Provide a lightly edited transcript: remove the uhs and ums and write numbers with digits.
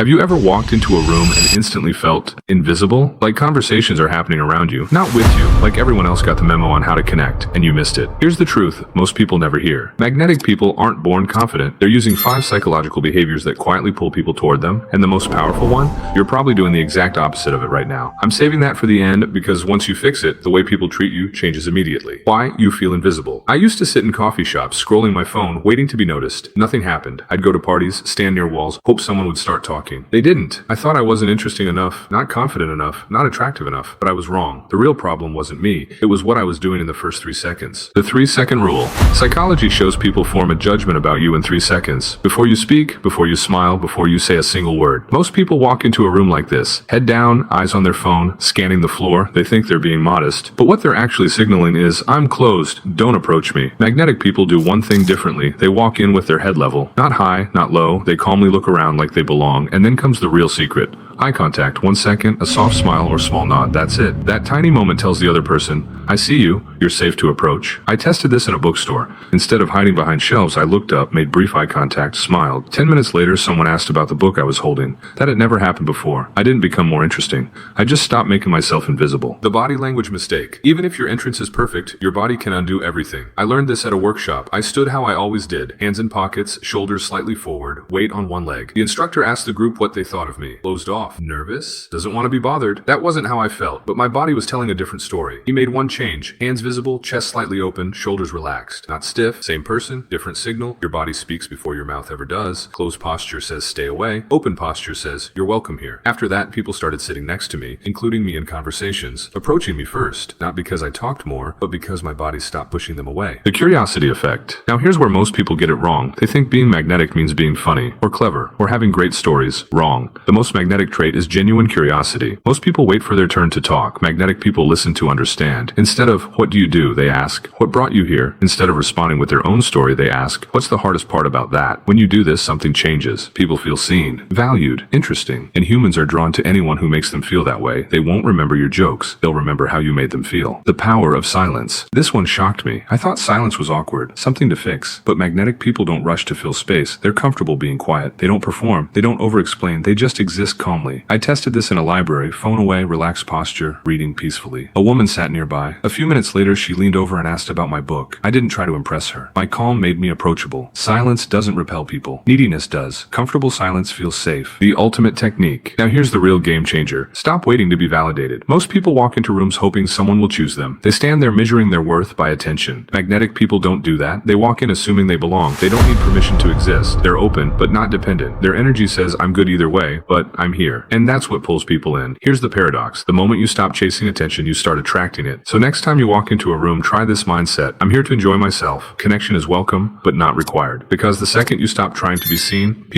Have you ever walked into a room and instantly felt invisible? Like conversations are happening around you, not with you, like everyone else got the memo on how to connect, and you missed it. Here's the truth most people never hear. Magnetic people aren't born confident. They're using 5 psychological behaviors that quietly pull people toward them, and the most powerful one? You're probably doing the exact opposite of it right now. I'm saving that for the end because once you fix it, the way people treat you changes immediately. Why? You feel invisible. I used to sit in coffee shops, scrolling my phone, waiting to be noticed. Nothing happened. I'd go to parties, stand near walls, hope someone would start talking. They didn't. I thought I wasn't interesting enough, not confident enough, not attractive enough, but I was wrong. The real problem wasn't me. It was what I was doing in the first 3 seconds. The 3-second rule. Psychology shows people form a judgment about you in 3 seconds. Before you speak, before you smile, before you say a single word. Most people walk into a room like this, head down, eyes on their phone, scanning the floor. They think they're being modest, but what they're actually signaling is, I'm closed, don't approach me. Magnetic people do one thing differently. They walk in with their head level. Not high, not low. They calmly look around like they belong. And then comes the real secret. Eye contact, 1 second, a soft smile or small nod, that's it. That tiny moment tells the other person, I see you, you're safe to approach. I tested this in a bookstore. Instead of hiding behind shelves, I looked up, made brief eye contact, smiled. 10 minutes later, someone asked about the book I was holding. That had never happened before. I didn't become more interesting. I just stopped making myself invisible. The body language mistake. Even if your entrance is perfect, your body can undo everything. I learned this at a workshop. I stood how I always did, hands in pockets, shoulders slightly forward, weight on one leg. The instructor asked the group what they thought of me. Closed off, nervous, doesn't want to be bothered. That wasn't how I felt, but my body was telling a different story. He made one change. Hands visible, chest slightly open, shoulders relaxed. Not stiff, same person, different signal. Your body speaks before your mouth ever does. Closed posture says stay away. Open posture says you're welcome here. After that, people started sitting next to me, including me in conversations, approaching me first, not because I talked more, but because my body stopped pushing them away. The curiosity effect. Now here's where most people get it wrong. They think being magnetic means being funny, or clever, or having great stories. Wrong. The most magnetic trait is genuine curiosity. Most people wait for their turn to talk. Magnetic people listen to understand. Instead of, what do you do? They ask, what brought you here? Instead of responding with their own story, they ask, what's the hardest part about that? When you do this, something changes. People feel seen, valued, interesting, and humans are drawn to anyone who makes them feel that way. They won't remember your jokes. They'll remember how you made them feel. The power of silence. This one shocked me. I thought silence was awkward, something to fix. But magnetic people don't rush to fill space. They're comfortable being quiet. They don't perform. They don't over-explain. They just exist calmly. I tested this in a library, phone away, relaxed posture, reading peacefully. A woman sat nearby. A few minutes later, she leaned over and asked about my book. I didn't try to impress her. My calm made me approachable. Silence doesn't repel people. Neediness does. Comfortable silence feels safe. The ultimate technique. Now here's the real game changer. Stop waiting to be validated. Most people walk into rooms hoping someone will choose them. They stand there measuring their worth by attention. Magnetic people don't do that. They walk in assuming they belong. They don't need permission to exist. They're open, but not dependent. Their energy says, I'm good either way, but I'm here. And that's what pulls people in. Here's the paradox. The moment you stop chasing attention, you start attracting it. So next time you walk into a room, try this mindset. I'm here to enjoy myself. Connection is welcome, but not required. Because the second you stop trying to be seen, people